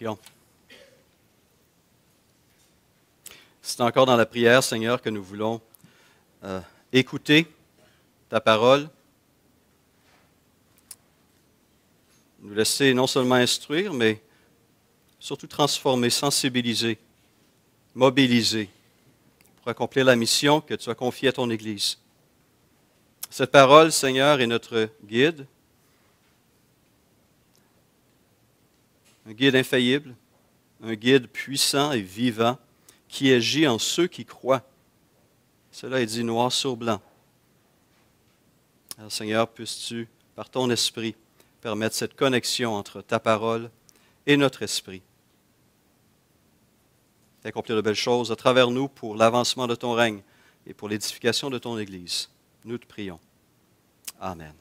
Prions. C'est encore dans la prière, Seigneur, que nous voulons écouter ta parole, nous laisser non seulement instruire, mais surtout transformer, sensibiliser, mobiliser pour accomplir la mission que tu as confiée à ton Église. Cette parole, Seigneur, est notre guide, un guide infaillible, un guide puissant et vivant qui agit en ceux qui croient. Cela est dit noir sur blanc. Alors, Seigneur, puisses-tu, par ton esprit, permettre cette connexion entre ta parole et notre esprit. Et accomplir de belles choses à travers nous pour l'avancement de ton règne et pour l'édification de ton Église. Nous te prions. Amen.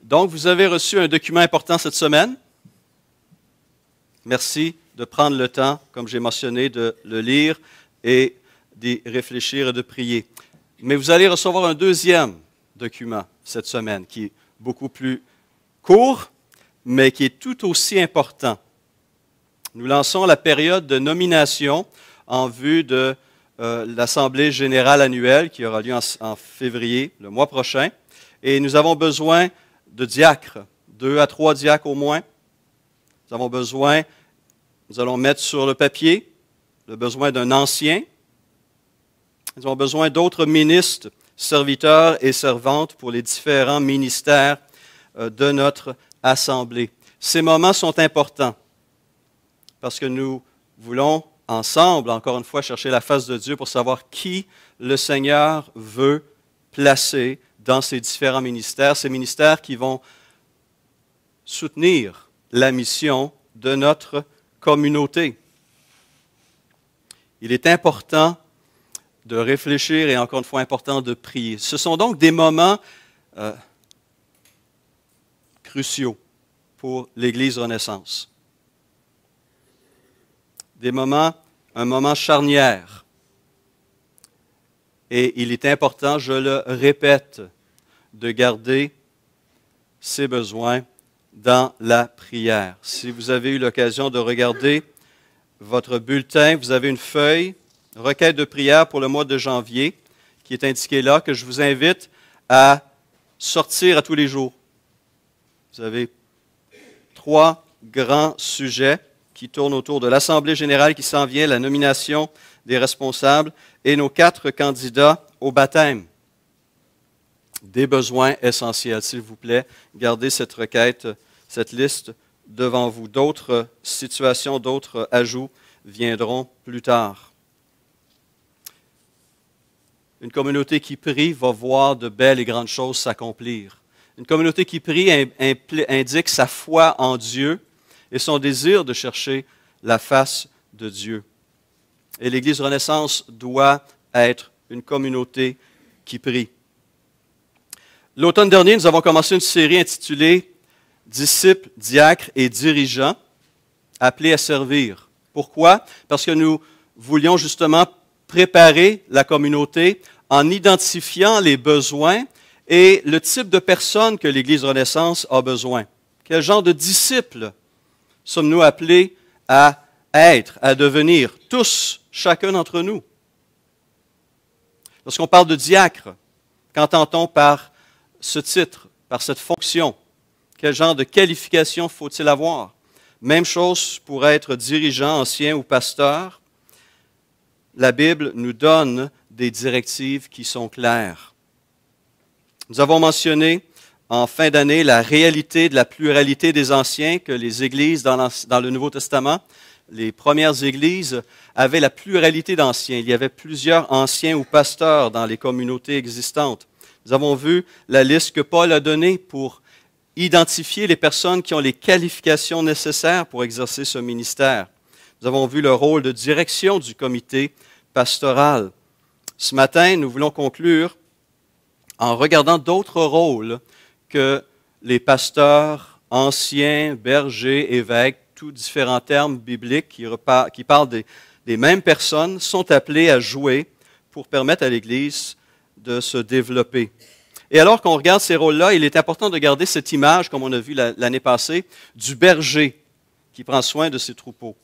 Donc, vous avez reçu un document important cette semaine. Merci de prendre le temps, comme j'ai mentionné, de le lire et d'y réfléchir et de prier. Mais vous allez recevoir un deuxième document cette semaine qui est beaucoup plus court, mais qui est tout aussi important. Nous lançons la période de nomination en vue de l'Assemblée générale annuelle qui aura lieu en février, le mois prochain. Et nous avons besoin de diacres, 2 à 3 diacres au moins. Nous avons besoin, nous allons mettre sur le papier, le besoin d'un ancien. Nous avons besoin d'autres ministres, serviteurs et servantes pour les différents ministères de notre Assemblée. Ces moments sont importants parce que nous voulons ensemble, encore une fois, chercher la face de Dieu pour savoir qui le Seigneur veut placer dans ces différents ministères, ces ministères qui vont soutenir la mission de notre communauté. Il est important de réfléchir et encore une fois important de prier. Ce sont donc des moments cruciaux pour l'Église Renaissance. Un moment charnière. Et il est important, je le répète, de garder ses besoins dans la prière. Si vous avez eu l'occasion de regarder votre bulletin, vous avez une feuille, requête de prière pour le mois de janvier, qui est indiquée là, que je vous invite à sortir à tous les jours. Vous avez 3 grands sujets qui tournent autour de l'Assemblée générale qui s'en vient, la nomination des responsables et nos 4 candidats au baptême. Des besoins essentiels. S'il vous plaît, gardez cette requête, cette liste devant vous. D'autres situations, d'autres ajouts viendront plus tard. Une communauté qui prie va voir de belles et grandes choses s'accomplir. Une communauté qui prie indique sa foi en Dieu et son désir de chercher la face de Dieu. Et l'Église Renaissance doit être une communauté qui prie. L'automne dernier, nous avons commencé une série intitulée « Disciples, diacres et dirigeants appelés à servir ». Pourquoi? Parce que nous voulions justement préparer la communauté en identifiant les besoins et le type de personnes que l'Église Renaissance a besoin. Quel genre de disciples sommes-nous appelés à être, à devenir, tous, chacun d'entre nous? Lorsqu'on parle de diacre, qu'entend-on par ce titre, par cette fonction? Quel genre de qualification faut-il avoir? Même chose pour être dirigeant, ancien ou pasteur. La Bible nous donne des directives qui sont claires. Nous avons mentionné en fin d'année la réalité de la pluralité des anciens que les églises dans le Nouveau Testament, les premières églises, avaient la pluralité d'anciens. Il y avait plusieurs anciens ou pasteurs dans les communautés existantes. Nous avons vu la liste que Paul a donnée pour identifier les personnes qui ont les qualifications nécessaires pour exercer ce ministère. Nous avons vu le rôle de direction du comité pastoral. Ce matin, nous voulons conclure en regardant d'autres rôles que les pasteurs, anciens, bergers, évêques, tous différents termes bibliques qui parlent des mêmes personnes, sont appelés à jouer pour permettre à l'Église de se développer. Et alors qu'on regarde ces rôles-là, il est important de garder cette image, comme on a vu l'année passée, du berger qui prend soin de ses troupeaux.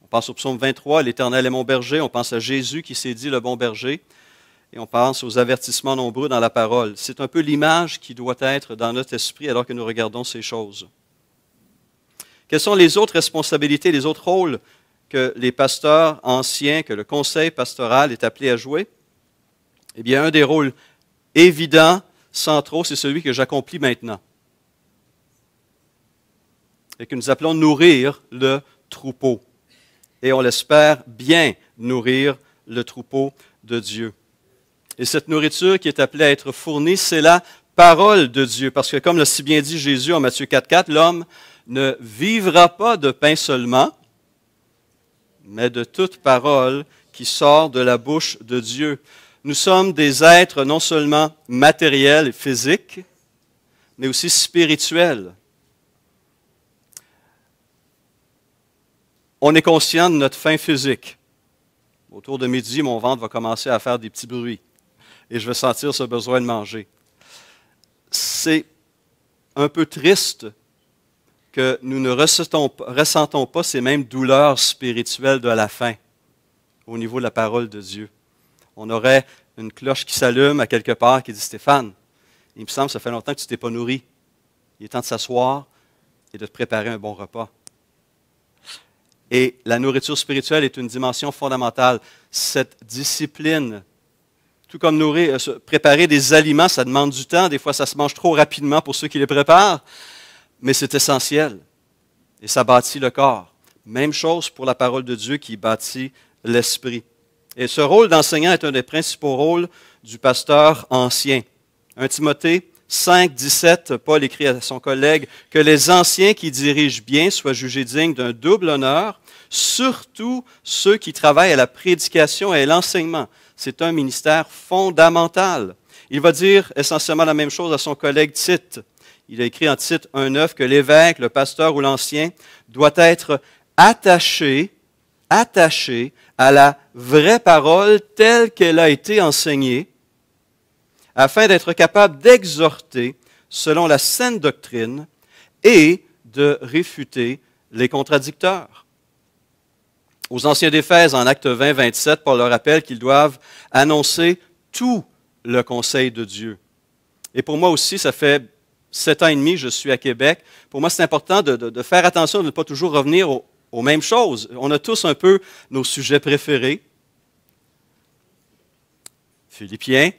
On pense au psaume 23, « L'Éternel est mon berger », on pense à Jésus qui s'est dit le bon berger, et on pense aux avertissements nombreux dans la parole. C'est un peu l'image qui doit être dans notre esprit alors que nous regardons ces choses. Quelles sont les autres responsabilités, les autres rôles que les pasteurs anciens, que le conseil pastoral est appelé à jouer? Eh bien, un des rôles évidents, centraux, c'est celui que j'accomplis maintenant. Et que nous appelons nourrir le troupeau. Et on l'espère bien nourrir le troupeau de Dieu. Et cette nourriture qui est appelée à être fournie, c'est la parole de Dieu. Parce que comme l'a si bien dit Jésus en Matthieu 4,4, l'homme ne vivra pas de pain seulement, mais de toute parole qui sort de la bouche de Dieu. Nous sommes des êtres non seulement matériels et physiques, mais aussi spirituels. On est conscient de notre faim physique. Autour de midi, mon ventre va commencer à faire des petits bruits et je vais sentir ce besoin de manger. C'est un peu triste que nous ne ressentons pas ces mêmes douleurs spirituelles de la faim au niveau de la parole de Dieu. On aurait une cloche qui s'allume à quelque part qui dit « Stéphane, il me semble que ça fait longtemps que tu ne t'es pas nourri. Il est temps de s'asseoir et de te préparer un bon repas. » Et la nourriture spirituelle est une dimension fondamentale. Cette discipline, tout comme préparer des aliments, ça demande du temps. Des fois, ça se mange trop rapidement pour ceux qui les préparent, mais c'est essentiel. Et ça bâtit le corps. Même chose pour la parole de Dieu qui bâtit l'esprit. Et ce rôle d'enseignant est un des principaux rôles du pasteur ancien. 1 Timothée 5, 17, Paul écrit à son collègue « Que les anciens qui dirigent bien soient jugés dignes d'un double honneur, surtout ceux qui travaillent à la prédication et à l'enseignement. » C'est un ministère fondamental. Il va dire essentiellement la même chose à son collègue Tite. Il a écrit en Tite 1,9 que l'évêque, le pasteur ou l'ancien doit être attaché à la vraie parole telle qu'elle a été enseignée, afin d'être capable d'exhorter selon la saine doctrine et de réfuter les contradicteurs. Aux anciens d'Éphèse, en Actes 20, 27, Paul leur rappelle qu'ils doivent annoncer tout le conseil de Dieu. Et pour moi aussi, ça fait 7 ans et demi que je suis à Québec. Pour moi, c'est important de faire attention de ne pas toujours revenir aux mêmes choses. On a tous un peu nos sujets préférés. Philippiens.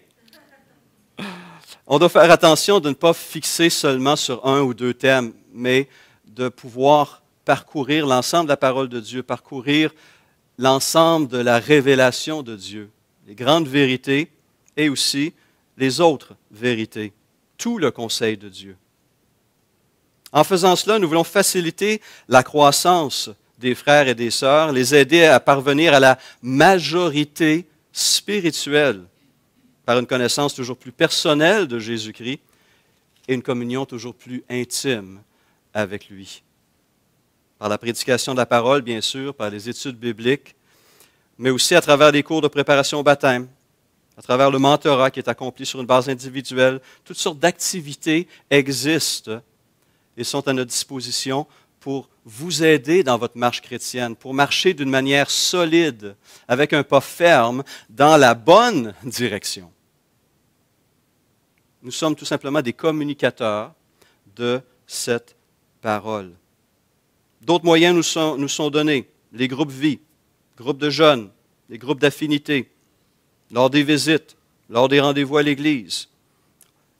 On doit faire attention de ne pas fixer seulement sur un ou deux thèmes, mais de pouvoir parcourir l'ensemble de la parole de Dieu, parcourir l'ensemble de la révélation de Dieu, les grandes vérités et aussi les autres vérités, tout le conseil de Dieu. En faisant cela, nous voulons faciliter la croissance des frères et des sœurs, les aider à parvenir à la majorité spirituelle par une connaissance toujours plus personnelle de Jésus-Christ et une communion toujours plus intime avec lui. Par la prédication de la parole, bien sûr, par les études bibliques, mais aussi à travers les cours de préparation au baptême, à travers le mentorat qui est accompli sur une base individuelle. Toutes sortes d'activités existent et sont à notre disposition pour vous aider dans votre marche chrétienne, pour marcher d'une manière solide, avec un pas ferme, dans la bonne direction. Nous sommes tout simplement des communicateurs de cette parole. D'autres moyens nous sont donnés. Les groupes vie, groupes de jeunes, les groupes d'affinité, lors des visites, lors des rendez-vous à l'Église.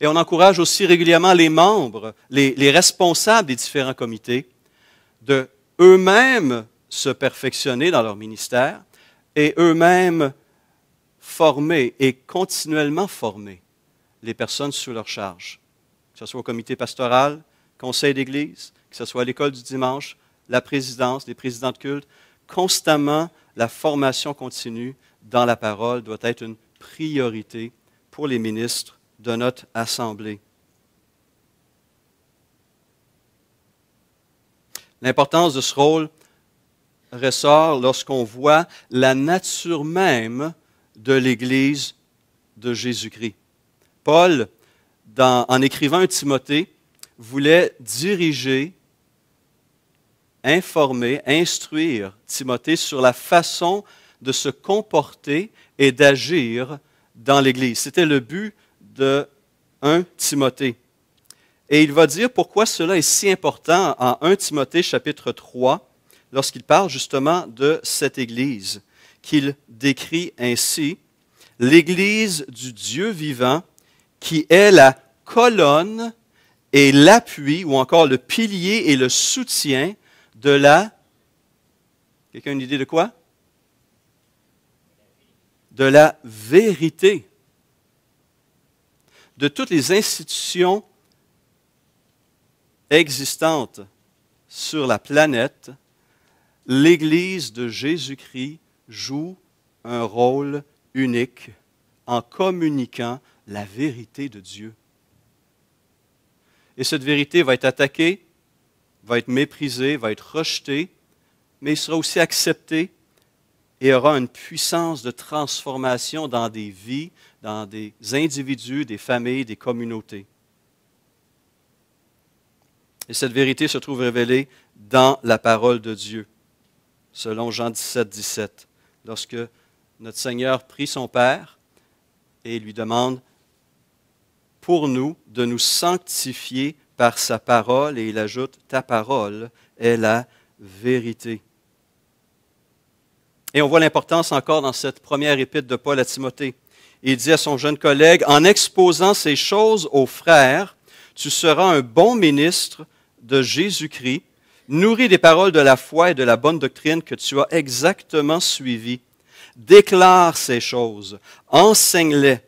Et on encourage aussi régulièrement les membres, les responsables des différents comités, de eux-mêmes se perfectionner dans leur ministère et eux-mêmes former et continuellement former les personnes sous leur charge, que ce soit au comité pastoral, conseil d'église, que ce soit à l'école du dimanche, la présidence, les présidents de culte. Constamment, la formation continue dans la parole doit être une priorité pour les ministres de notre Assemblée. L'importance de ce rôle ressort lorsqu'on voit la nature même de l'Église de Jésus-Christ. Paul en écrivant un Timothée, voulait diriger, informer, instruire Timothée sur la façon de se comporter et d'agir dans l'Église. C'était le but de 1 Timothée. Et il va dire pourquoi cela est si important en 1 Timothée chapitre 3, lorsqu'il parle justement de cette Église, qu'il décrit ainsi, « L'Église du Dieu vivant, qui est la colonne et l'appui, ou encore le pilier et le soutien de la... » Quelqu'un a une idée de quoi? De la vérité. De toutes les institutions existantes sur la planète, l'Église de Jésus-Christ joue un rôle unique en communiquant la vérité de Dieu. Et cette vérité va être attaquée, va être méprisée, va être rejetée, mais il sera aussi accepté et aura une puissance de transformation dans des vies, dans des individus, des familles, des communautés. Et cette vérité se trouve révélée dans la parole de Dieu, selon Jean 17, 17, lorsque notre Seigneur prie son Père et lui demande pour nous de nous sanctifier par sa parole, et il ajoute « ta parole est la vérité ». Et on voit l'importance encore dans cette première épître de Paul à Timothée. Il dit à son jeune collègue, « En exposant ces choses aux frères, tu seras un bon ministre de Jésus-Christ, nourri des paroles de la foi et de la bonne doctrine que tu as exactement suivies. Déclare ces choses, enseigne-les,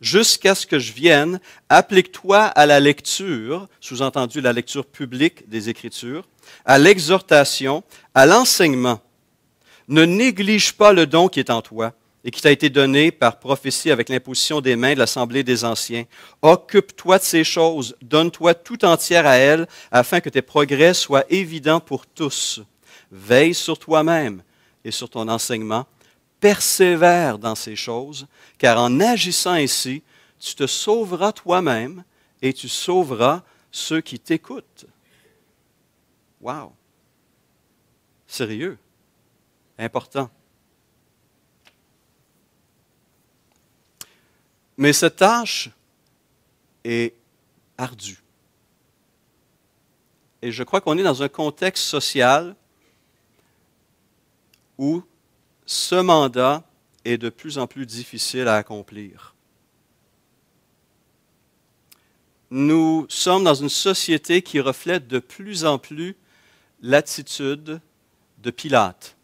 jusqu'à ce que je vienne, applique-toi à la lecture, sous-entendu la lecture publique des Écritures, à l'exhortation, à l'enseignement. Ne néglige pas le don qui est en toi et qui t'a été donné par prophétie avec l'imposition des mains de l'Assemblée des Anciens. Occupe-toi de ces choses, donne-toi tout entière à elles, afin que tes progrès soient évidents pour tous. Veille sur toi-même et sur ton enseignement. Persévère dans ces choses, car en agissant ainsi, tu te sauveras toi-même et tu sauveras ceux qui t'écoutent. Wow! Sérieux? Important. Mais cette tâche est ardue. Et je crois qu'on est dans un contexte social où ce mandat est de plus en plus difficile à accomplir. Nous sommes dans une société qui reflète de plus en plus l'attitude de Pilate.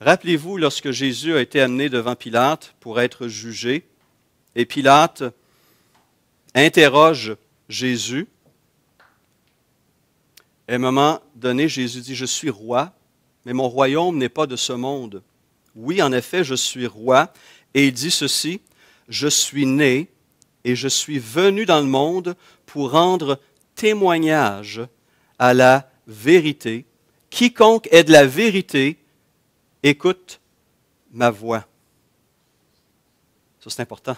Rappelez-vous, lorsque Jésus a été amené devant Pilate pour être jugé, et Pilate interroge Jésus, à un moment donné, Jésus dit, « Je suis roi, mais mon royaume n'est pas de ce monde. Oui, en effet, je suis roi. » Et il dit ceci, « Je suis né et je suis venu dans le monde pour rendre témoignage à la vérité. Quiconque est de la vérité, écoute ma voix. » Ça, c'est important.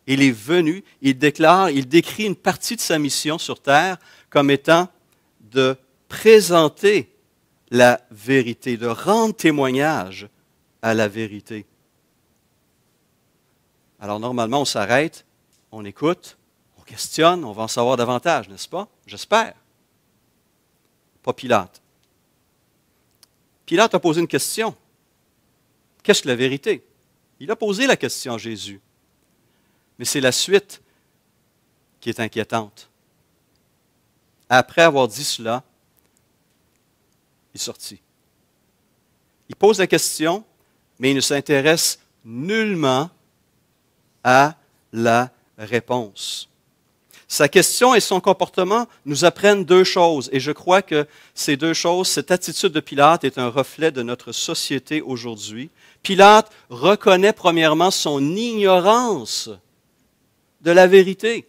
Il est venu, il décrit une partie de sa mission sur terre comme étant de présenter la vérité, de rendre témoignage à la vérité. Alors normalement, on s'arrête, on écoute, on questionne, on va en savoir davantage, n'est-ce pas? J'espère. Pas Pilate. Pilate a posé une question. Qu'est-ce que la vérité? Il a posé la question à Jésus. Mais c'est la suite qui est inquiétante. Après avoir dit cela, il sortit. Il pose la question, mais il ne s'intéresse nullement à la réponse. Sa question et son comportement nous apprennent deux choses, et je crois que ces deux choses, cette attitude de Pilate est un reflet de notre société aujourd'hui. Pilate reconnaît premièrement son ignorance de la vérité.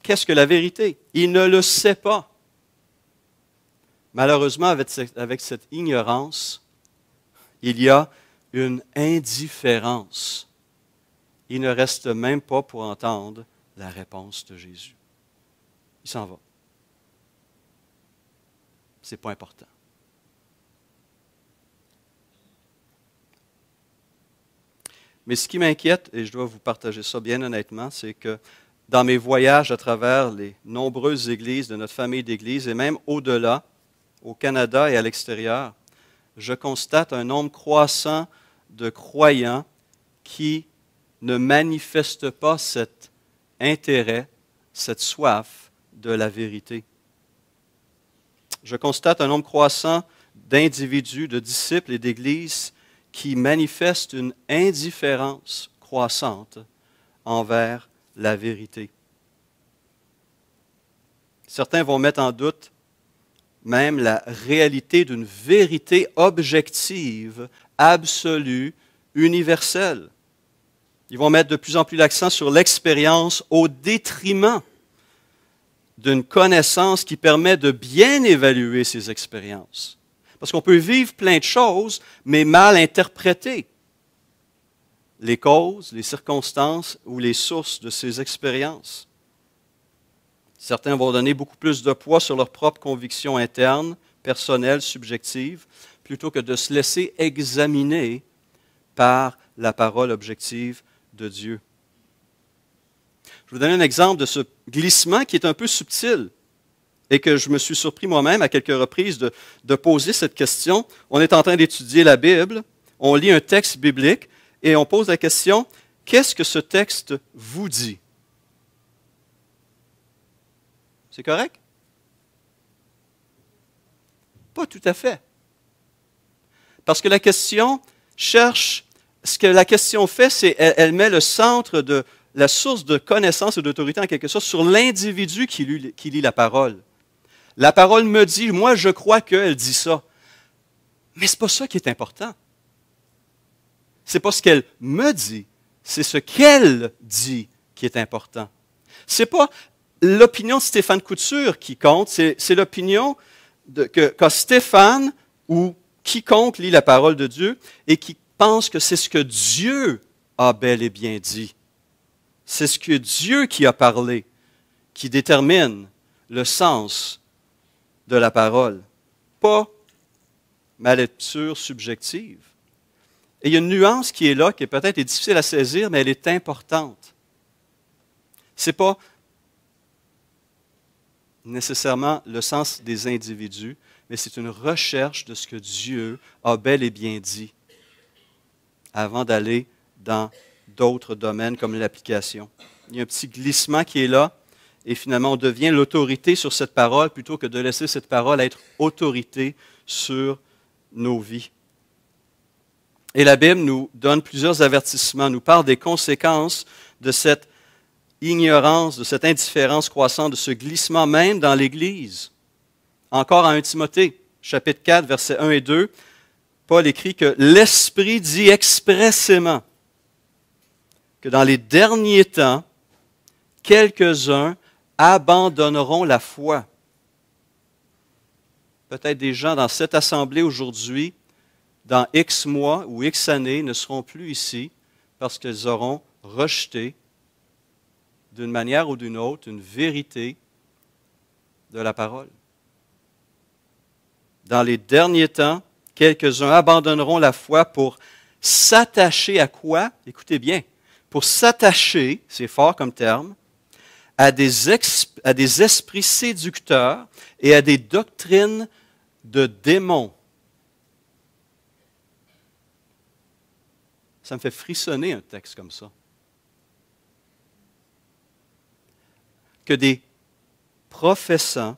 Qu'est-ce que la vérité? Il ne le sait pas. Malheureusement, avec cette ignorance, il y a une indifférence il ne reste même pas pour entendre la réponse de Jésus. Il s'en va. Ce n'est pas important. Mais ce qui m'inquiète, et je dois vous partager ça bien honnêtement, c'est que dans mes voyages à travers les nombreuses églises de notre famille d'églises, et même au-delà, au Canada et à l'extérieur, je constate un nombre croissant de croyants qui ne manifestent pas cet intérêt, cette soif de la vérité. Je constate un nombre croissant d'individus, de disciples et d'églises qui manifestent une indifférence croissante envers la vérité. Certains vont mettre en doute même la réalité d'une vérité objective, absolue, universelle. Ils vont mettre de plus en plus l'accent sur l'expérience au détriment d'une connaissance qui permet de bien évaluer ces expériences. Parce qu'on peut vivre plein de choses, mais mal interpréter les causes, les circonstances ou les sources de ces expériences. Certains vont donner beaucoup plus de poids sur leurs propres convictions internes, personnelles, subjectives, plutôt que de se laisser examiner par la parole objective de Dieu. Je vais vous donner un exemple de ce glissement qui est un peu subtil et que je me suis surpris moi-même à quelques reprises de poser cette question. On est en train d'étudier la Bible, on lit un texte biblique et on pose la question, qu'est-ce que ce texte vous dit? C'est correct? Pas tout à fait. Parce que la question cherche, ce que la question fait, c'est elle met le centre de la source de connaissance et d'autorité en quelque sorte sur l'individu qui lit la parole. La parole me dit, moi je crois qu'elle dit ça. Mais ce n'est pas ça qui est important. Ce n'est pas ce qu'elle me dit, c'est ce qu'elle dit qui est important. Ce n'est pas l'opinion de Stéphane Couture qui compte, c'est l'opinion qu'a Stéphane ou quiconque lit la parole de Dieu et qui pense que c'est ce que Dieu a bel et bien dit. C'est ce que Dieu qui a parlé qui détermine le sens de la parole, pas ma lecture subjective. Et il y a une nuance qui est là, qui est peut-être difficile à saisir, mais elle est importante. Ce n'est pas nécessairement le sens des individus, mais c'est une recherche de ce que Dieu a bel et bien dit avant d'aller dans d'autres domaines comme l'application. Il y a un petit glissement qui est là et finalement on devient l'autorité sur cette parole plutôt que de laisser cette parole être autorité sur nos vies. Et la Bible nous donne plusieurs avertissements, nous parle des conséquences de cette ignorance, de cette indifférence croissante, de ce glissement même dans l'Église. Encore en 1 Timothée, chapitre 4, versets 1 et 2, Paul écrit que l'Esprit dit expressément que dans les derniers temps, quelques-uns abandonneront la foi. Peut-être des gens dans cette assemblée aujourd'hui, dans X mois ou X années, ne seront plus ici parce qu'ils auront rejeté d'une manière ou d'une autre une vérité de la parole. Dans les derniers temps, quelques-uns abandonneront la foi pour s'attacher à quoi? Écoutez bien, pour s'attacher, c'est fort comme terme, à des esprits séducteurs et à des doctrines de démons. Ça me fait frissonner un texte comme ça. Que des professants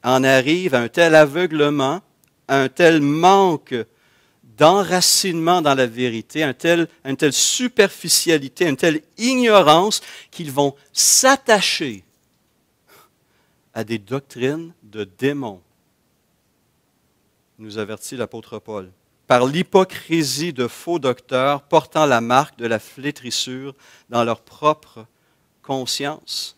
en arrivent à un tel aveuglement, à un tel manque d'enracinement dans la vérité, à une telle superficialité, à une telle ignorance qu'ils vont s'attacher à des doctrines de démons, nous avertit l'apôtre Paul, par l'hypocrisie de faux docteurs portant la marque de la flétrissure dans leur propre conscience.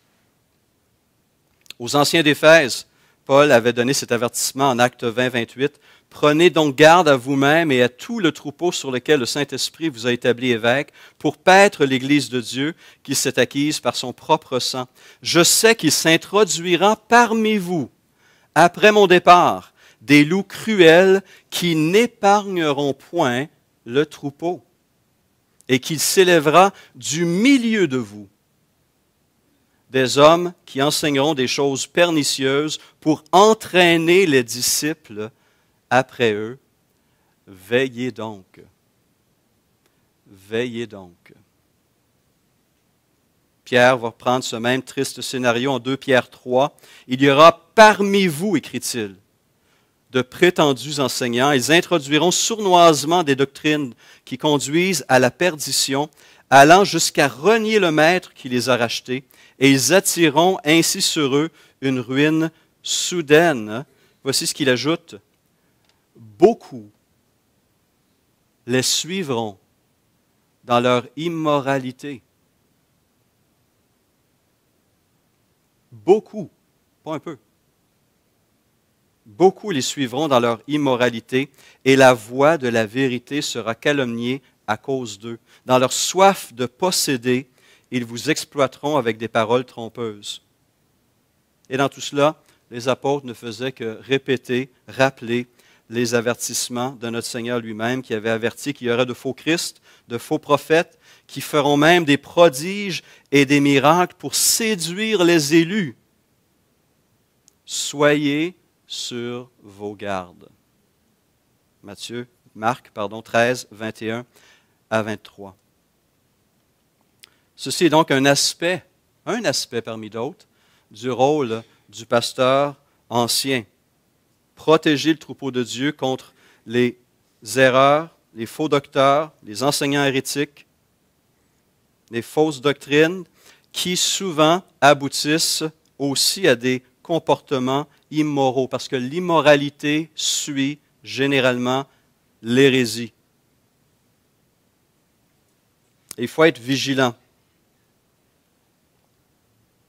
Aux anciens d'Éphèse, Paul avait donné cet avertissement en Actes 20, 28. « Prenez donc garde à vous-même et à tout le troupeau sur lequel le Saint-Esprit vous a établi évêque, pour paître l'Église de Dieu qu'il s'est acquise par son propre sang. Je sais qu'il s'introduira parmi vous, après mon départ, des loups cruels qui n'épargneront point le troupeau, et qu'il s'élèvera du milieu de vous des hommes qui enseigneront des choses pernicieuses pour entraîner les disciples après eux. Veillez donc. Veillez donc. » Pierre va reprendre ce même triste scénario en 2 Pierre 3. « Il y aura parmi vous, écrit-il, de prétendus enseignants. Ils introduiront sournoisement des doctrines qui conduisent à la perdition, allant jusqu'à renier le Maître qui les a rachetés, et ils attireront ainsi sur eux une ruine soudaine. » Voici ce qu'il ajoute. « Beaucoup les suivront dans leur immoralité. » Beaucoup, pas un peu. Beaucoup les suivront dans leur immoralité, et la voix de la vérité sera calomniée à cause d'eux. Dans leur soif de posséder, ils vous exploiteront avec des paroles trompeuses. Et dans tout cela, les apôtres ne faisaient que répéter, rappeler les avertissements de notre Seigneur lui-même, qui avait averti qu'il y aurait de faux Christ, de faux prophètes, qui feront même des prodiges et des miracles pour séduire les élus. Soyez sur vos gardes. Marc 13, 21 à 23. Ceci est donc un aspect parmi d'autres, du rôle du pasteur ancien. Protéger le troupeau de Dieu contre les erreurs, les faux docteurs, les enseignants hérétiques, les fausses doctrines qui souvent aboutissent aussi à des comportements immoraux, parce que l'immoralité suit généralement l'hérésie. Et il faut être vigilant.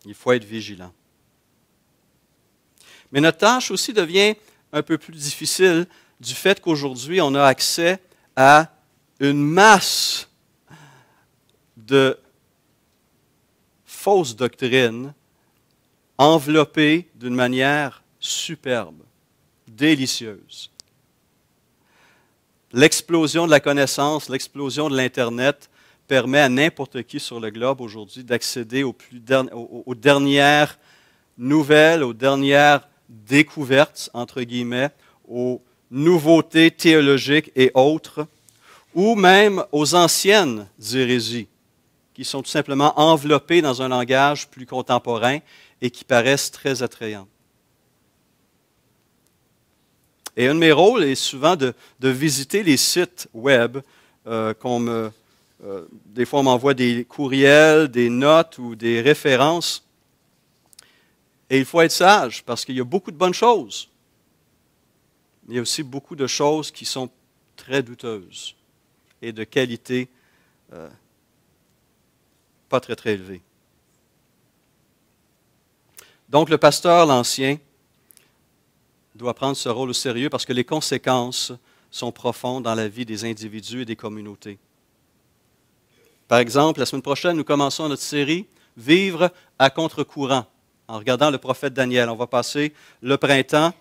Il faut être vigilant. Mais notre tâche aussi devient un peu plus difficile du fait qu'aujourd'hui, on a accès à une masse de fausses doctrines enveloppées d'une manière superbe, délicieuse. L'explosion de la connaissance, l'explosion de l'Internet permet à n'importe qui sur le globe aujourd'hui d'accéder aux dernières nouvelles, aux dernières découvertes, entre guillemets, aux nouveautés théologiques et autres, ou même aux anciennes hérésies, qui sont tout simplement enveloppées dans un langage plus contemporain et qui paraissent très attrayantes. Et un de mes rôles est souvent de visiter les sites web des fois, on m'envoie des courriels, des notes ou des références. Et il faut être sage parce qu'il y a beaucoup de bonnes choses. Il y a aussi beaucoup de choses qui sont très douteuses et de qualité pas très, très élevée. Donc, le pasteur, l'ancien, doit prendre ce rôle au sérieux parce que les conséquences sont profondes dans la vie des individus et des communautés. Par exemple, la semaine prochaine, nous commençons notre série « Vivre à contre-courant » en regardant le prophète Daniel. On va passer le printemps,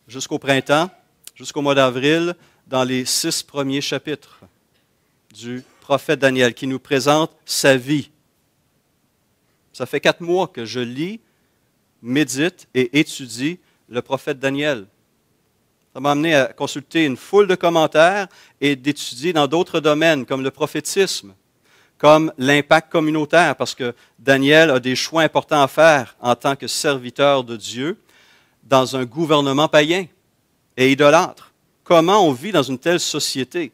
jusqu'au mois d'avril, dans les 6 premiers chapitres du prophète Daniel qui nous présente sa vie. Ça fait 4 mois que je lis, médite et étudie le prophète Daniel. Ça m'a amené à consulter une foule de commentaires et d'étudier dans d'autres domaines comme le prophétisme, comme l'impact communautaire, parce que Daniel a des choix importants à faire en tant que serviteur de Dieu dans un gouvernement païen et idolâtre. Comment on vit dans une telle société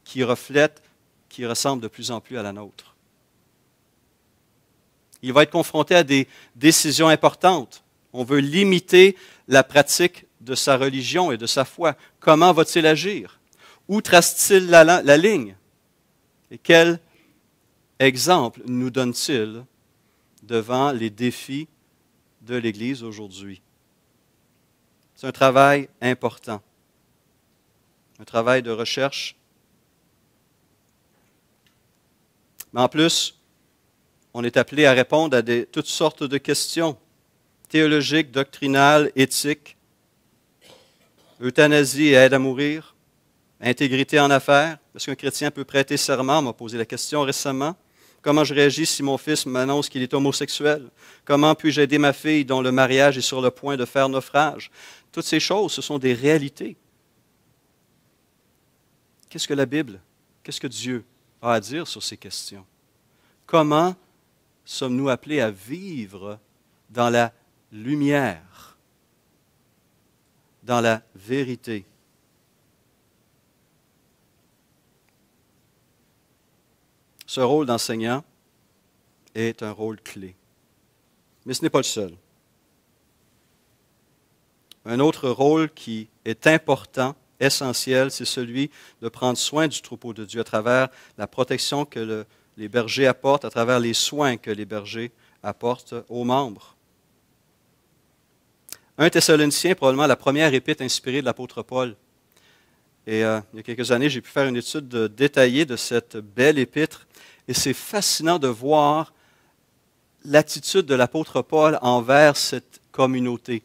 qui ressemble de plus en plus à la nôtre? Il va être confronté à des décisions importantes. On veut limiter la pratique de sa religion et de sa foi. Comment va-t-il agir? Où trace-t-il la ligne? Et quel exemple nous donne-t-il devant les défis de l'Église aujourd'hui? C'est un travail important, un travail de recherche. Mais en plus, on est appelé à répondre à toutes sortes de questions théologiques, doctrinales, éthiques, euthanasie et aide à mourir, intégrité en affaires. Est-ce qu'un chrétien peut prêter serment? On m'a posé la question récemment. Comment je réagis si mon fils m'annonce qu'il est homosexuel? Comment puis-je aider ma fille dont le mariage est sur le point de faire naufrage? Toutes ces choses, ce sont des réalités. Qu'est-ce que la Bible, qu'est-ce que Dieu a à dire sur ces questions? Comment sommes-nous appelés à vivre dans la lumière, dans la vérité? Ce rôle d'enseignant est un rôle clé. Mais ce n'est pas le seul. Un autre rôle qui est important, essentiel, c'est celui de prendre soin du troupeau de Dieu à travers la protection que les bergers apportent, à travers les soins que les bergers apportent aux membres. 1 Thessaloniciens, probablement la première épître inspirée de l'apôtre Paul. Et il y a quelques années, j'ai pu faire une étude détaillée de cette belle épître. Et c'est fascinant de voir l'attitude de l'apôtre Paul envers cette communauté,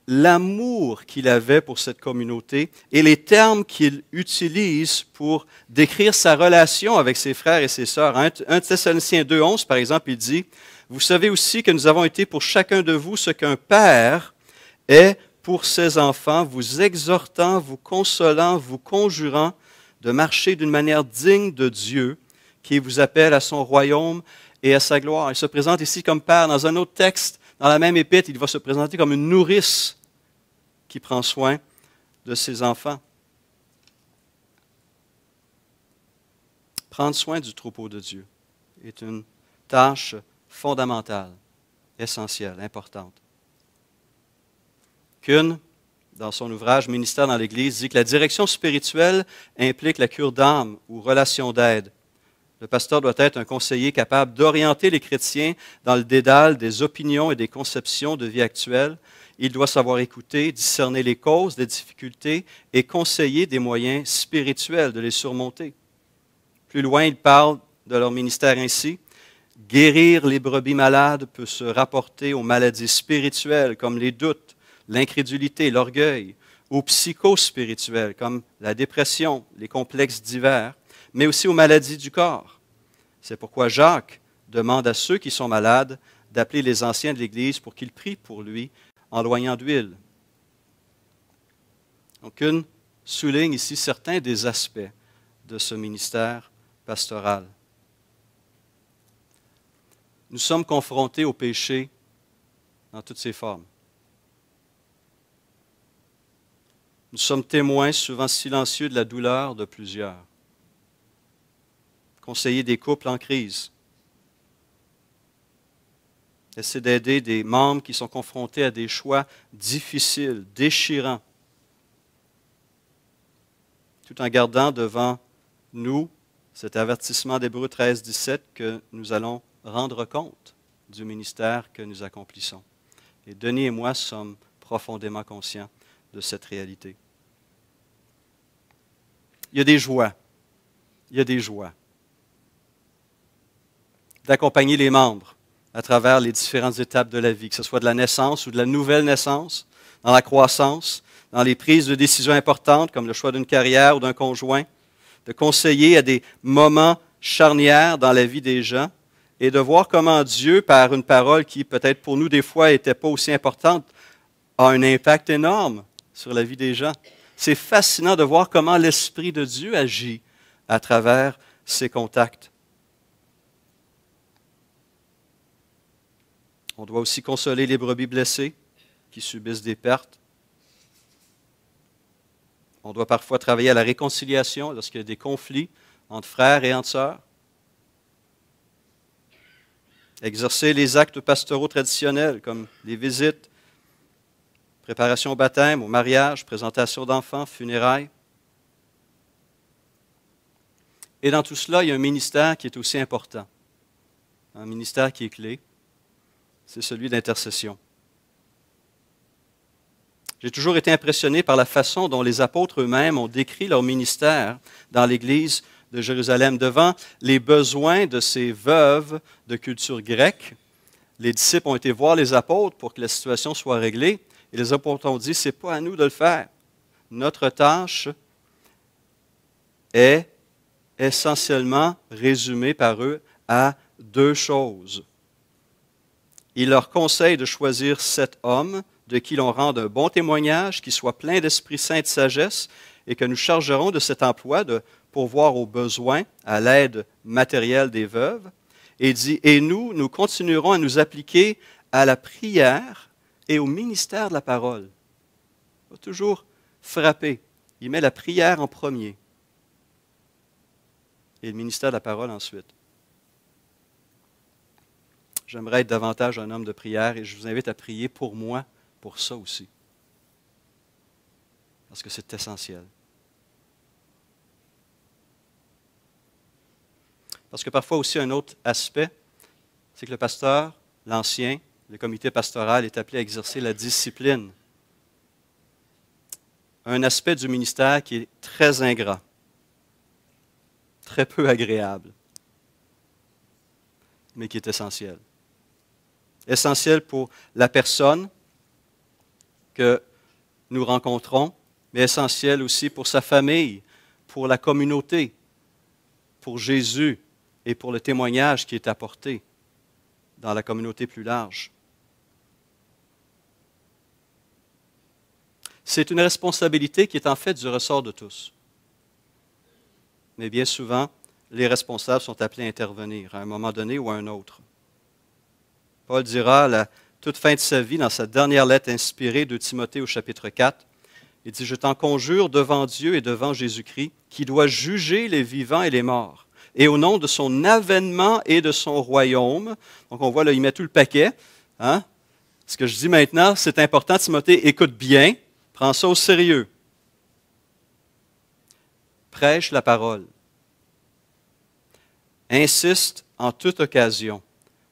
l'amour qu'il avait pour cette communauté et les termes qu'il utilise pour décrire sa relation avec ses frères et ses sœurs. 1 Thessaloniciens 2,11, par exemple, il dit « Vous savez aussi que nous avons été pour chacun de vous ce qu'un père est pour ses enfants, vous exhortant, vous consolant, vous conjurant de marcher d'une manière digne de Dieu, qui vous appelle à son royaume et à sa gloire. » Il se présente ici comme père. Dans un autre texte, dans la même épître, il va se présenter comme une nourrice qui prend soin de ses enfants. Prendre soin du troupeau de Dieu est une tâche fondamentale, essentielle, importante. Kuhn, dans son ouvrage Ministère dans l'Église, dit que la direction spirituelle implique la cure d'âme ou relation d'aide. Le pasteur doit être un conseiller capable d'orienter les chrétiens dans le dédale des opinions et des conceptions de vie actuelle. Il doit savoir écouter, discerner les causes des difficultés et conseiller des moyens spirituels de les surmonter. Plus loin, il parle de leur ministère ainsi. Guérir les brebis malades peut se rapporter aux maladies spirituelles comme les doutes, l'incrédulité, l'orgueil, aux psychospirituelles comme la dépression, les complexes divers, mais aussi aux maladies du corps. C'est pourquoi Jacques demande à ceux qui sont malades d'appeler les anciens de l'Église pour qu'ils prient pour lui en loignant d'huile. Donc, Kuhn souligne ici certains des aspects de ce ministère pastoral. Nous sommes confrontés au péché dans toutes ses formes. Nous sommes témoins souvent silencieux de la douleur de plusieurs. Conseiller des couples en crise. Essayer d'aider des membres qui sont confrontés à des choix difficiles, déchirants, tout en gardant devant nous cet avertissement d'Hébreux 13, 17 que nous allons rendre compte du ministère que nous accomplissons. Et Denis et moi sommes profondément conscients de cette réalité. Il y a des joies. Il y a des joies d'accompagner les membres à travers les différentes étapes de la vie, que ce soit de la naissance ou de la nouvelle naissance, dans la croissance, dans les prises de décisions importantes comme le choix d'une carrière ou d'un conjoint, de conseiller à des moments charnières dans la vie des gens et de voir comment Dieu, par une parole qui peut-être pour nous des fois n'était pas aussi importante, a un impact énorme sur la vie des gens. C'est fascinant de voir comment l'Esprit de Dieu agit à travers ces contacts. On doit aussi consoler les brebis blessées qui subissent des pertes. On doit parfois travailler à la réconciliation lorsqu'il y a des conflits entre frères et entre sœurs. Exercer les actes pastoraux traditionnels comme les visites, préparation au baptême, au mariage, présentation d'enfants, funérailles. Et dans tout cela, il y a un ministère qui est aussi important, un ministère qui est clé, c'est celui d'intercession. J'ai toujours été impressionné par la façon dont les apôtres eux-mêmes ont décrit leur ministère dans l'Église de Jérusalem. Devant les besoins de ces veuves de culture grecque, les disciples ont été voir les apôtres pour que la situation soit réglée. Et les apôtres ont dit, ce n'est pas à nous de le faire. Notre tâche est essentiellement résumée par eux à deux choses. Ils leur conseillent de choisir 7 hommes de qui l'on rende un bon témoignage, qui soit plein d'Esprit Saint et de sagesse, et que nous chargerons de cet emploi de pourvoir aux besoins, à l'aide matérielle des veuves. Et il dit, et nous continuerons à nous appliquer à la prière et au ministère de la parole. Il va toujours frapper. Il met la prière en premier et le ministère de la parole ensuite. J'aimerais être davantage un homme de prière et je vous invite à prier pour moi, pour ça aussi. Parce que c'est essentiel. Parce que parfois aussi un autre aspect, c'est que le pasteur, l'ancien, le comité pastoral est appelé à exercer la discipline. Un aspect du ministère qui est très ingrat, très peu agréable, mais qui est essentiel. Essentiel pour la personne que nous rencontrons, mais essentiel aussi pour sa famille, pour la communauté, pour Jésus et pour le témoignage qui est apporté dans la communauté plus large. C'est une responsabilité qui est en fait du ressort de tous. Mais bien souvent, les responsables sont appelés à intervenir à un moment donné ou à un autre. Paul dira à la toute fin de sa vie, dans sa dernière lettre inspirée de Timothée au chapitre 4, il dit « Je t'en conjure devant Dieu et devant Jésus-Christ, qui doit juger les vivants et les morts, et au nom de son avènement et de son royaume. » Donc on voit là, il met tout le paquet. Hein? Ce que je dis maintenant, c'est important, Timothée, écoute bien, prends ça au sérieux. Prêche la parole. Insiste en toute occasion,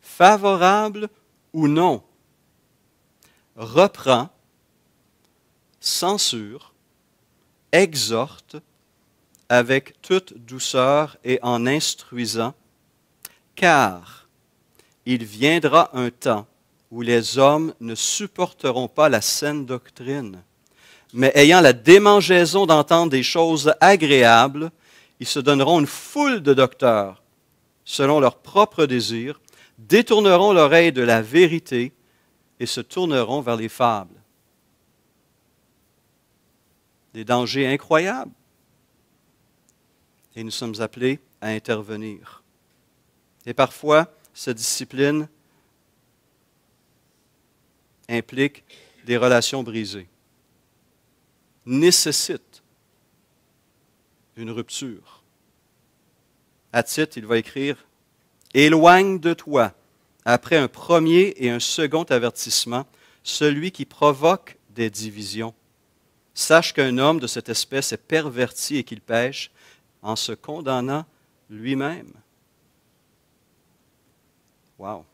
favorable ou non. Reprend, censure, exhorte avec toute douceur et en instruisant, car il viendra un temps où les hommes ne supporteront pas la saine doctrine, mais ayant la démangeaison d'entendre des choses agréables, ils se donneront une foule de docteurs, selon leurs propres désirs, détourneront l'oreille de la vérité et se tourneront vers les fables. Des dangers incroyables. Et nous sommes appelés à intervenir. Et parfois, cette discipline implique des relations brisées, nécessite une rupture. À titre, il va écrire « Éloigne de toi, après un premier et un second avertissement, celui qui provoque des divisions. Sache qu'un homme de cette espèce est perverti et qu'il pêche en se condamnant lui-même. » Wow!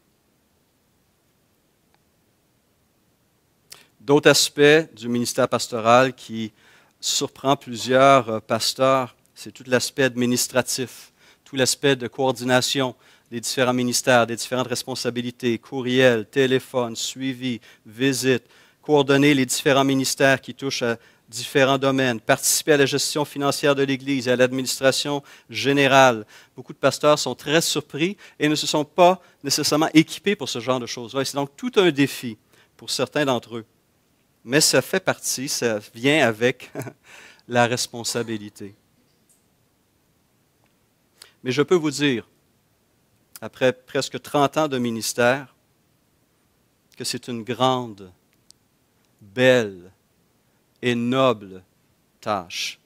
D'autres aspects du ministère pastoral qui surprend plusieurs pasteurs, c'est tout l'aspect administratif, tout l'aspect de coordination des différents ministères, des différentes responsabilités, courriel, téléphone, suivi, visite, coordonner les différents ministères qui touchent à différents domaines, participer à la gestion financière de l'Église et à l'administration générale. Beaucoup de pasteurs sont très surpris et ne se sont pas nécessairement équipés pour ce genre de choses-là. C'est donc tout un défi pour certains d'entre eux. Mais ça fait partie, ça vient avec la responsabilité. Mais je peux vous dire, après presque 30 ans de ministère, que c'est une grande, belle et noble tâche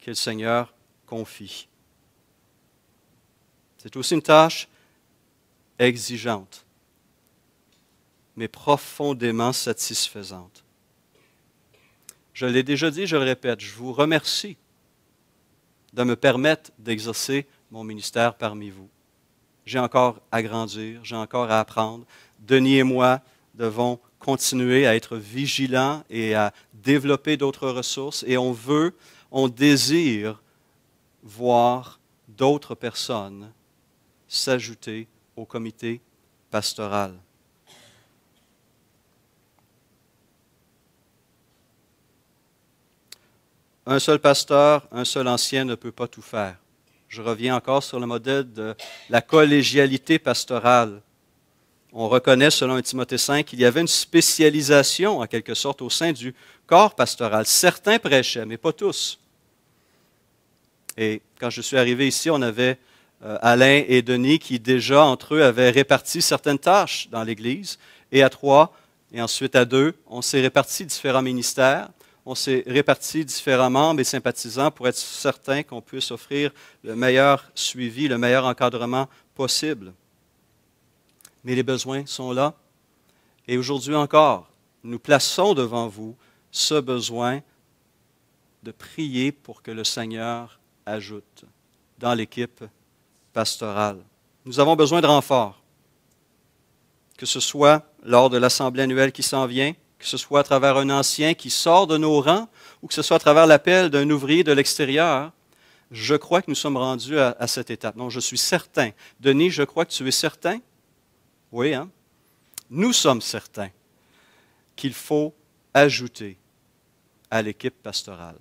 que le Seigneur confie. C'est aussi une tâche exigeante, mais profondément satisfaisante. Je l'ai déjà dit, je le répète, je vous remercie de me permettre d'exercer mon ministère parmi vous. J'ai encore à grandir, j'ai encore à apprendre. Denis et moi devons continuer à être vigilants et à développer d'autres ressources. Et on désire voir d'autres personnes s'ajouter au comité pastoral. Un seul pasteur, un seul ancien ne peut pas tout faire. Je reviens encore sur le modèle de la collégialité pastorale. On reconnaît, selon 1 Timothée 5, qu'il y avait une spécialisation, en quelque sorte, au sein du corps pastoral. Certains prêchaient, mais pas tous. Et quand je suis arrivé ici, on avait Alain et Denis qui, déjà, entre eux, avaient réparti certaines tâches dans l'Église. Et à 3, et ensuite à 2, on s'est réparti différents ministères. On s'est réparti différents membres et sympathisants pour être certain qu'on puisse offrir le meilleur suivi, le meilleur encadrement possible. Mais les besoins sont là. Et aujourd'hui encore, nous plaçons devant vous ce besoin de prier pour que le Seigneur ajoute dans l'équipe pastorale. Nous avons besoin de renforts, que ce soit lors de l'Assemblée annuelle qui s'en vient, que ce soit à travers un ancien qui sort de nos rangs, ou que ce soit à travers l'appel d'un ouvrier de l'extérieur. Je crois que nous sommes rendus à cette étape. Non, je suis certain. Denis, je crois que tu es certain? Oui, hein? Nous sommes certains qu'il faut ajouter à l'équipe pastorale.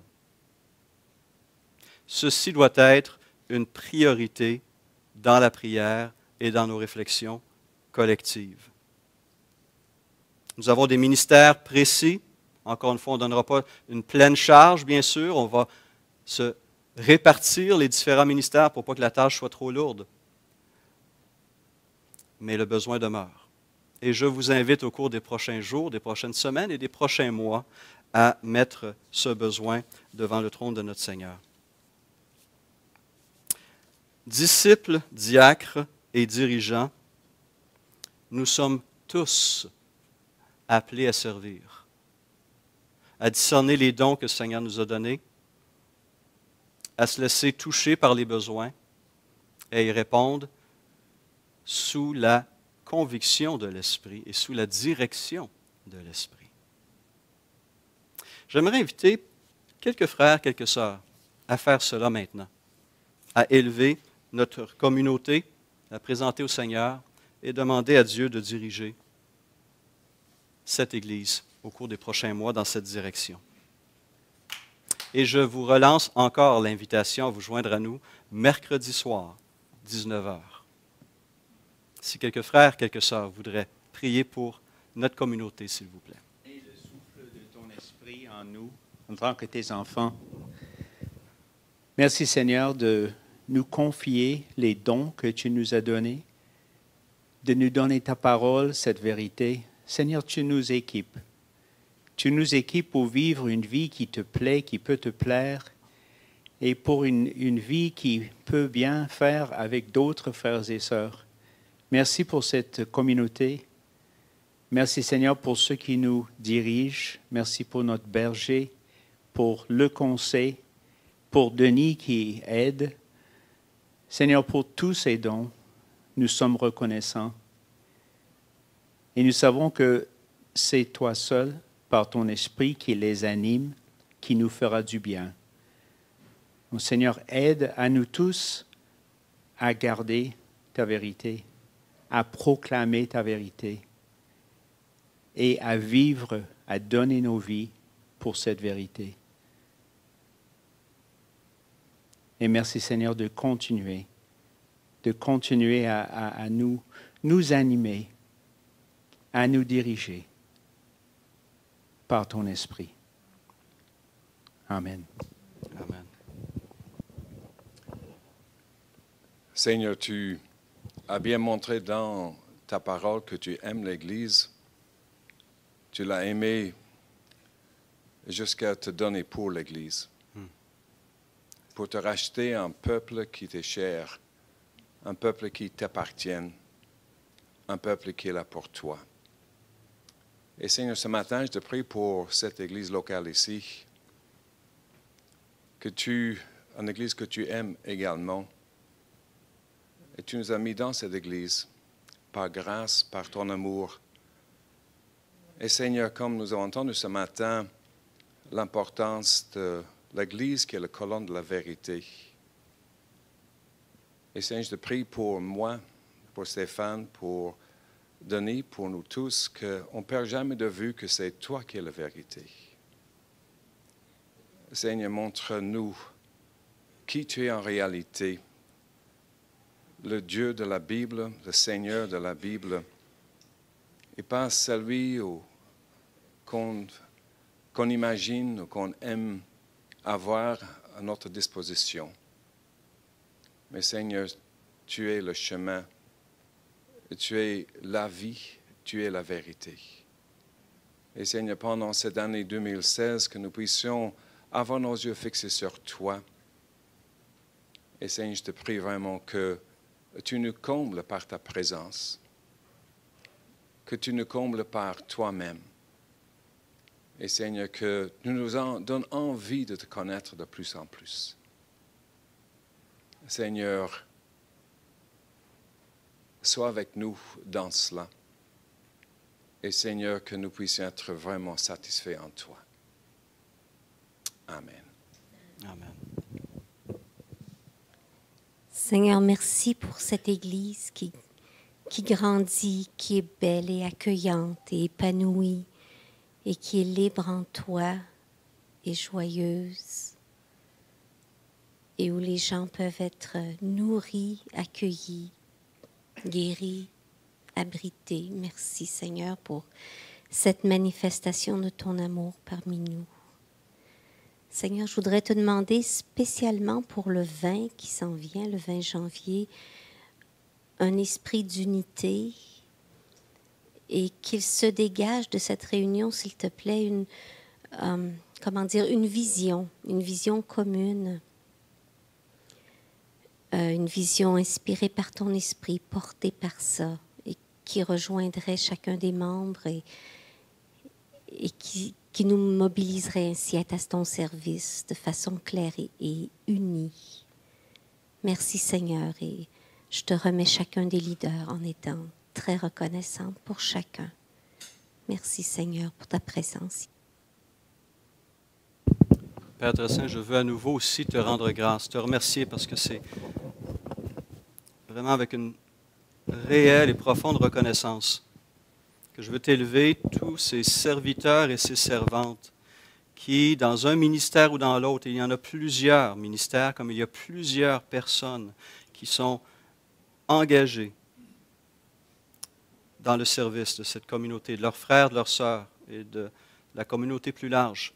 Ceci doit être une priorité dans la prière et dans nos réflexions collectives. Nous avons des ministères précis. Encore une fois, on ne donnera pas une pleine charge, bien sûr. On va se répartir les différents ministères pour pas que la tâche soit trop lourde. Mais le besoin demeure. Et je vous invite au cours des prochains jours, des prochaines semaines et des prochains mois à mettre ce besoin devant le trône de notre Seigneur. Disciples, diacres et dirigeants, nous sommes tous appelés à servir, à discerner les dons que le Seigneur nous a donnés, à se laisser toucher par les besoins et à y répondre sous la conviction de l'Esprit et sous la direction de l'Esprit. J'aimerais inviter quelques frères, quelques sœurs à faire cela maintenant, à élever notre communauté, à présenter au Seigneur et demander à Dieu de diriger cette Église au cours des prochains mois dans cette direction. Et je vous relance encore l'invitation à vous joindre à nous mercredi soir, 19h. Si quelques frères, quelques sœurs voudraient prier pour notre communauté, s'il vous plaît. Et le souffle de ton esprit en nous, en tant que tes enfants. Merci Seigneur de nous confier les dons que tu nous as donnés, de nous donner ta parole, cette vérité. Seigneur, tu nous équipes. Tu nous équipes pour vivre une vie qui te plaît, qui peut te plaire, et pour une vie qui peut bien faire avec d'autres frères et sœurs. Merci pour cette communauté. Merci Seigneur pour ceux qui nous dirigent. Merci pour notre berger, pour le conseil, pour Denis qui aide. Seigneur, pour tous ces dons, nous sommes reconnaissants. Et nous savons que c'est toi seul, par ton esprit, qui les anime, qui nous fera du bien. Donc, Seigneur, aide à nous tous à garder ta vérité, à proclamer ta vérité et à vivre, à donner nos vies pour cette vérité. Et merci Seigneur de continuer à nous animer, à nous diriger par ton esprit. Amen. Amen. Seigneur, tu as bien montré dans ta parole que tu aimes l'Église. Tu l'as aimée jusqu'à te donner pour l'Église. Pour te racheter un peuple qui t'est cher, un peuple qui t'appartient, un peuple qui est là pour toi. Et Seigneur, ce matin, je te prie pour cette Église locale ici, une Église que tu aimes également. Et tu nous as mis dans cette Église, par grâce, par ton amour, Et Seigneur, comme nous avons entendu ce matin, l'importance de l'Église qui est la colonne de la vérité. Et Seigneur, je te prie pour moi, pour Stéphane, pour Denis, pour nous tous, qu'on ne perd jamais de vue que c'est toi qui es la vérité. Seigneur, montre-nous qui tu es en réalité, le Dieu de la Bible, le Seigneur de la Bible, et pas celui qu'on imagine ou qu'on aime avoir à notre disposition. Mais Seigneur, tu es le chemin, tu es la vie, tu es la vérité. Et Seigneur, pendant cette année 2016, que nous puissions avoir nos yeux fixés sur toi. Et Seigneur, je te prie vraiment que tu nous combles par ta présence, que tu nous combles par toi-même. Et Seigneur, que tu nous donnes envie de te connaître de plus en plus. Seigneur, sois avec nous dans cela. Et Seigneur, que nous puissions être vraiment satisfaits en toi. Amen. Amen. Seigneur, merci pour cette Église qui grandit, qui est belle et accueillante et épanouie et qui est libre en toi et joyeuse et où les gens peuvent être nourris, accueillis, guéris, abrités. Merci Seigneur pour cette manifestation de ton amour parmi nous. Seigneur, je voudrais te demander spécialement pour le 20 qui s'en vient, le 20 janvier, un esprit d'unité et qu'il se dégage de cette réunion, s'il te plaît, une vision commune, une vision inspirée par ton esprit, portée par ça, et qui rejoindrait chacun des membres et qui nous mobiliserait ainsi à être à ton service de façon claire et unie. Merci Seigneur, et je te remets chacun des leaders en étant très reconnaissante pour chacun. Merci Seigneur pour ta présence. Père très saint, je veux à nouveau aussi te rendre grâce, te remercier parce que c'est vraiment avec une réelle et profonde reconnaissance que je veux t'élever tous ces serviteurs et ces servantes qui, dans un ministère ou dans l'autre, il y en a plusieurs ministères, comme il y a plusieurs personnes qui sont engagées dans le service de cette communauté, de leurs frères, de leurs sœurs et de la communauté plus large.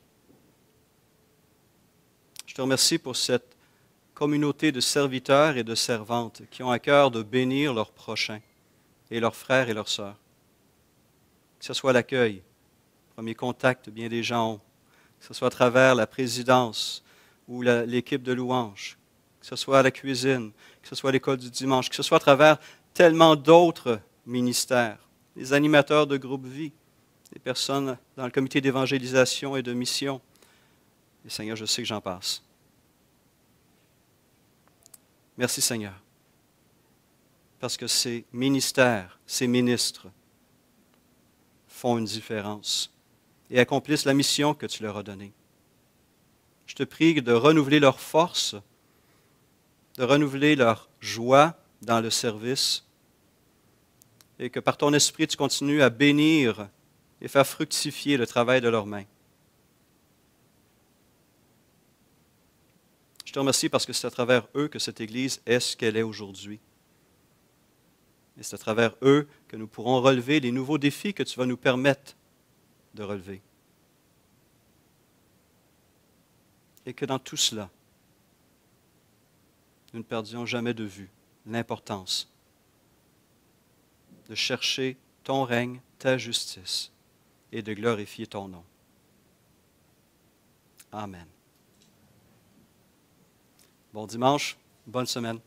Je te remercie pour cette communauté de serviteurs et de servantes qui ont à cœur de bénir leurs prochains et leurs frères et leurs sœurs. Que ce soit l'accueil, premier contact bien des gens ont, que ce soit à travers la présidence ou l'équipe de louanges, que ce soit à la cuisine, que ce soit à l'école du dimanche, que ce soit à travers tellement d'autres ministères, les animateurs de groupe vie, les personnes dans le comité d'évangélisation et de mission. Et Seigneur, je sais que j'en passe. Merci Seigneur, parce que ces ministères, ces ministres font une différence et accomplissent la mission que tu leur as donnée. Je te prie de renouveler leur force, de renouveler leur joie dans le service et que par ton esprit, tu continues à bénir et faire fructifier le travail de leurs mains. Je te remercie parce que c'est à travers eux que cette Église est ce qu'elle est aujourd'hui. Et c'est à travers eux que nous pourrons relever les nouveaux défis que tu vas nous permettre de relever. Et que dans tout cela, nous ne perdions jamais de vue l'importance de chercher ton règne, ta justice et de glorifier ton nom. Amen. Bon dimanche, bonne semaine.